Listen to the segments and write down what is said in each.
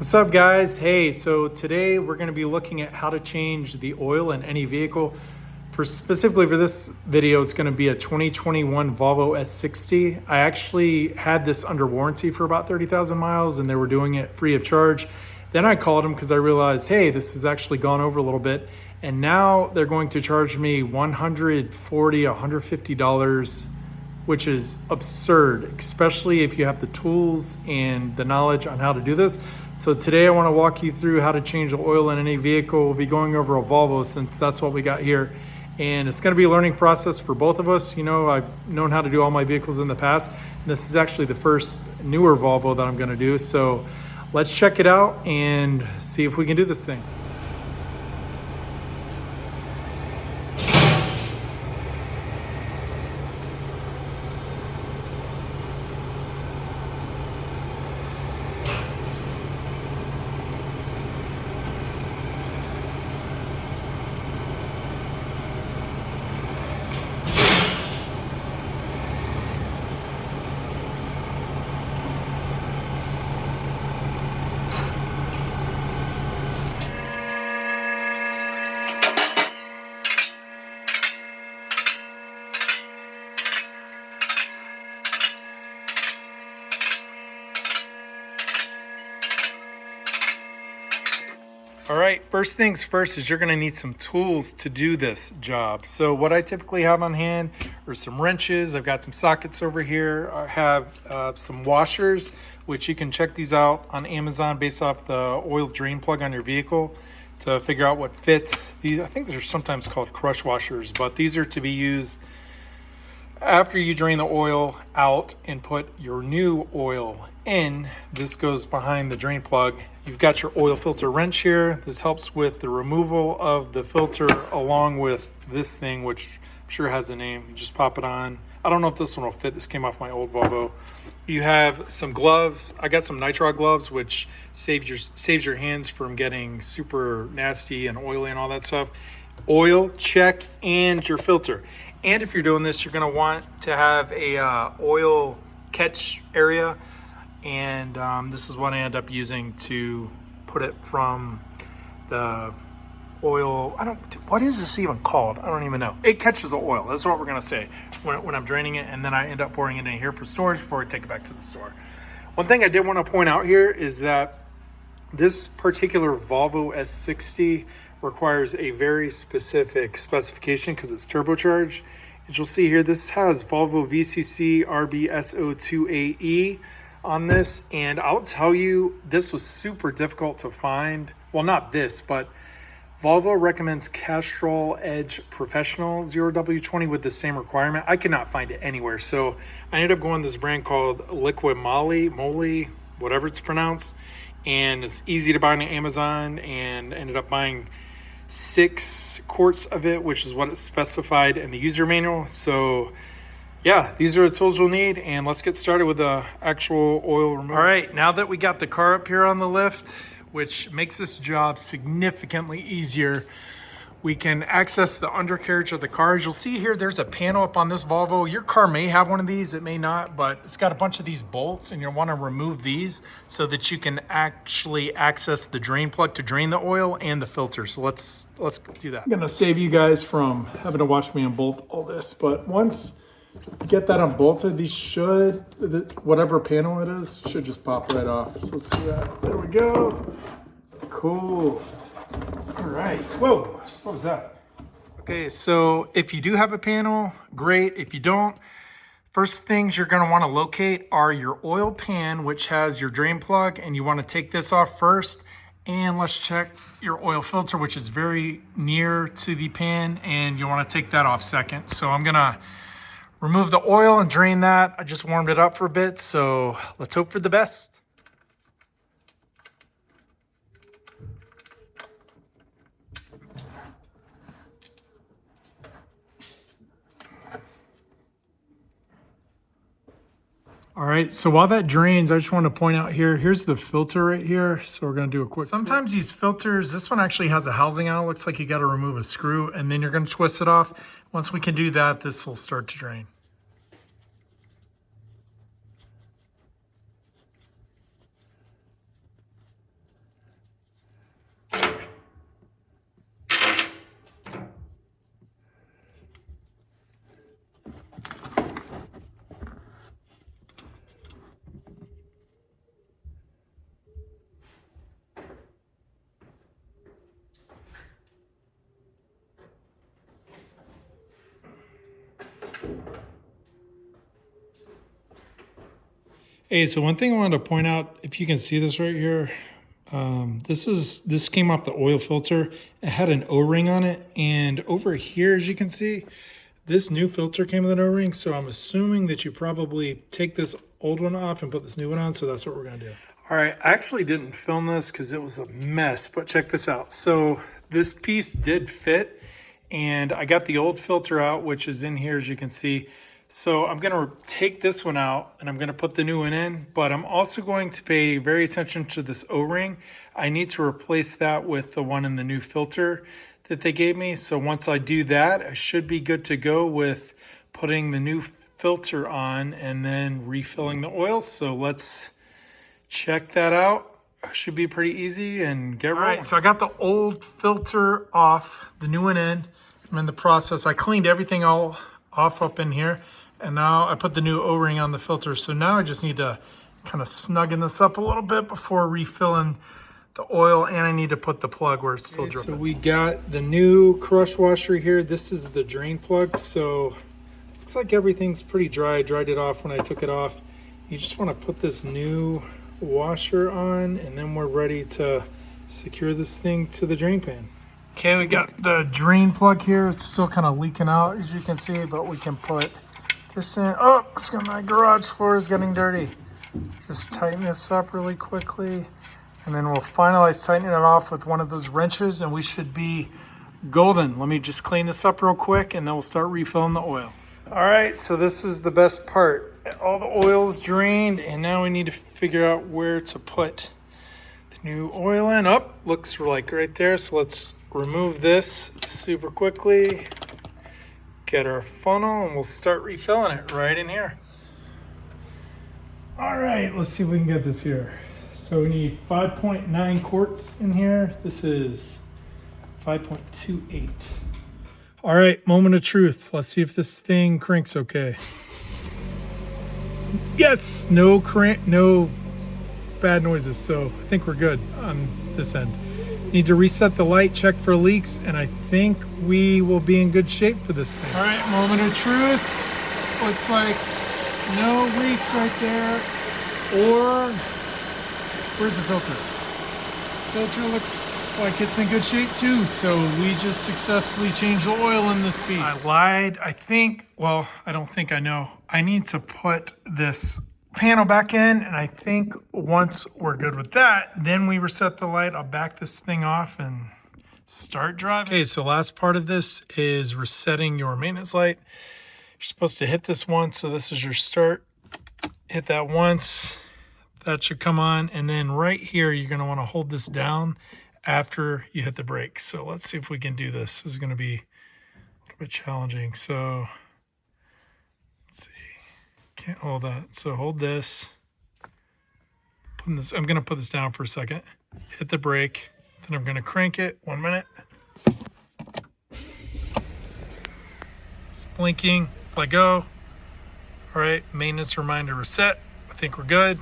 What's up, guys? Hey, so today we're going to be looking at how to change the oil in any vehicle. Specifically for this video, it's going to be a 2021 Volvo S60. I actually had this under warranty for about 30,000 miles and they were doing it free of charge. Then I called them because I realized, hey, this has actually gone over a little bit. And now they're going to charge me $140, $150, which is absurd, especially if you have the tools and the knowledge on how to do this. So today I want to walk you through how to change the oil in any vehicle. We'll be going over a Volvo since that's what we got here. And it's going to be a learning process for both of us. You know, I've known how to do all my vehicles in the past. And this is actually the first newer Volvo that I'm going to do. So let's check it out and see if we can do this thing. All right, first things first is you're gonna need some tools to do this job. So what I typically have on hand are some wrenches. I've got some sockets over here. I have some washers, which you can check these out on Amazon based off the oil drain plug on your vehicle to figure out what fits. These, I think they're sometimes called crush washers, but these are to be used after you drain the oil out and put your new oil in. This goes behind the drain plug. You've got your oil filter wrench here. This helps with the removal of the filter along with this thing, which I'm sure has a name. You just pop it on. I don't know if this one will fit. This came off my old Volvo. You have some gloves. I got some nitrile gloves, which saves your hands from getting super nasty and oily and all that stuff. Oil check and your filter. And if you're doing this, you're going to want to have a oil catch area. And this is what I end up using to put it from the oil. What is this even called? I don't even know. It catches the oil. That's what we're going to say when I'm draining it. And then I end up pouring it in here for storage before I take it back to the store. One thing I did want to point out here is that this particular Volvo S60 requires a very specific specification because it's turbocharged. As you'll see here, this has Volvo VCC RBSO2AE on this, and I'll tell you, this was super difficult to find. Well, not this, but Volvo recommends Castrol Edge Professional 0W20 with the same requirement. I could not find it anywhere, so I ended up going to this brand called Liquid Moly, whatever it's pronounced, and it's easy to buy on Amazon, and ended up buying 6 quarts of it, which is what it's specified in the user manual. So yeah, these are the tools we'll need, and let's get started with the actual oil removal. All right, now that we got the car up here on the lift, which makes this job significantly easier, we can access the undercarriage of the car. As you'll see here, there's a panel up on this Volvo. Your car may have one of these, it may not, but it's got a bunch of these bolts, and you'll want to remove these so that you can actually access the drain plug to drain the oil and the filter. So let's do that. I'm gonna save you guys from having to watch me unbolt all this, but once you get that unbolted, these should, whatever panel it is, should just pop right off. So let's do that. There we go. Cool. All right. Whoa, what was that? Okay, so if you do have a panel, great. If you don't, first things you're going to want to locate are your oil pan, which has your drain plug, and you want to take this off first. And let's check your oil filter, which is very near to the pan, and you want to take that off second. So I'm going to remove the oil and drain that. I just warmed it up for a bit, so let's hope for the best. All right, so while that drains, I just want to point out here, here's the filter right here. So we're going to do a quick. Sometimes these filters, this one actually has a housing on it. Looks like you got to remove a screw and then you're going to twist it off. Once we can do that, this will start to drain. Hey, so one thing I wanted to point out, if you can see this right here, this came off the oil filter. It had an O-ring on it, and over here, as you can see, this new filter came with an O-ring. So I'm assuming that you probably take this old one off and put this new one on. So that's what we're gonna do. All right, I actually didn't film this because it was a mess, but check this out. So this piece did fit, and I got the old filter out, which is in here, as you can see. So I'm going to take this one out and I'm going to put the new one in, but I'm also going to pay very attention to this O-ring. I need to replace that with the one in the new filter that they gave me. So once I do that, I should be good to go with putting the new filter on and then refilling the oil. So let's check that out. Should be pretty easy and get rolling. All right, so I got the old filter off, the new one in. I'm in the process. I cleaned everything all off up in here. And now I put the new O-ring on the filter. So now I just need to kind of snuggen this up a little bit before refilling the oil. And I need to put the plug where it's still dripping. So we got the new crush washer here. This is the drain plug. So looks like everything's pretty dry. I dried it off when I took it off. You just want to put this new washer on and then we're ready to secure this thing to the drain pan. Okay, we got the drain plug here. It's still kind of leaking out, as you can see, but we can put this in. Oh, my garage floor is getting dirty. Just tighten this up really quickly, and then we'll finalize tightening it off with one of those wrenches, and we should be golden. Let me just clean this up real quick, and then we'll start refilling the oil. All right, so this is the best part. All the oil's drained, and now we need to figure out where to put the new oil in. Up, looks like right there. So let's remove this super quickly. Get our funnel and we'll start refilling it right in here. All right, let's see if we can get this here. So we need 5.9 quarts in here. This is 5.28. All right, moment of truth. Let's see if this thing cranks okay. Yes, no crank, no bad noises. So I think we're good on this end. Need to reset the light, check for leaks, and I think we will be in good shape for this thing. All right, moment of truth. Looks like no leaks right there. Or, where's the filter? Filter looks like it's in good shape too. So we just successfully changed the oil in this piece. I lied, I think, well, I don't think I know. I need to put this panel back in, and I think once we're good with that, then we reset the light. I'll back this thing off and start driving. Okay, so last part of this is resetting your maintenance light. You're supposed to hit this once, so this is your start. Hit that once, that should come on, and then right here you're going to want to hold this down after you hit the brake. So let's see if we can do this. This is going to be a little bit challenging. So let's see. Can't hold that. So hold this. Putting this. I'm going to put this down for a second. Hit the brake. Then I'm going to crank it. 1 minute. It's blinking. Let go. All right. Maintenance reminder reset. I think we're good.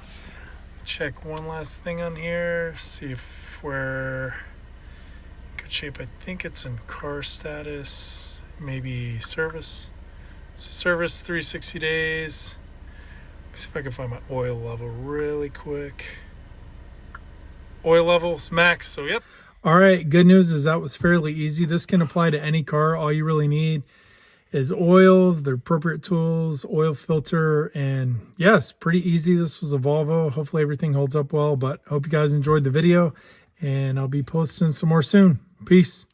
Check one last thing on here. See if we're in good shape. I think it's in car status. Maybe service. So service 360 days. See if I can find my oil level really quick. Oil levels max, so yep. All right, good news is that was fairly easy. This can apply to any car. All you really need is oils, the appropriate tools, oil filter, and yes, pretty easy. This was a Volvo. Hopefully everything holds up well, but I hope you guys enjoyed the video, and I'll be posting some more soon. Peace.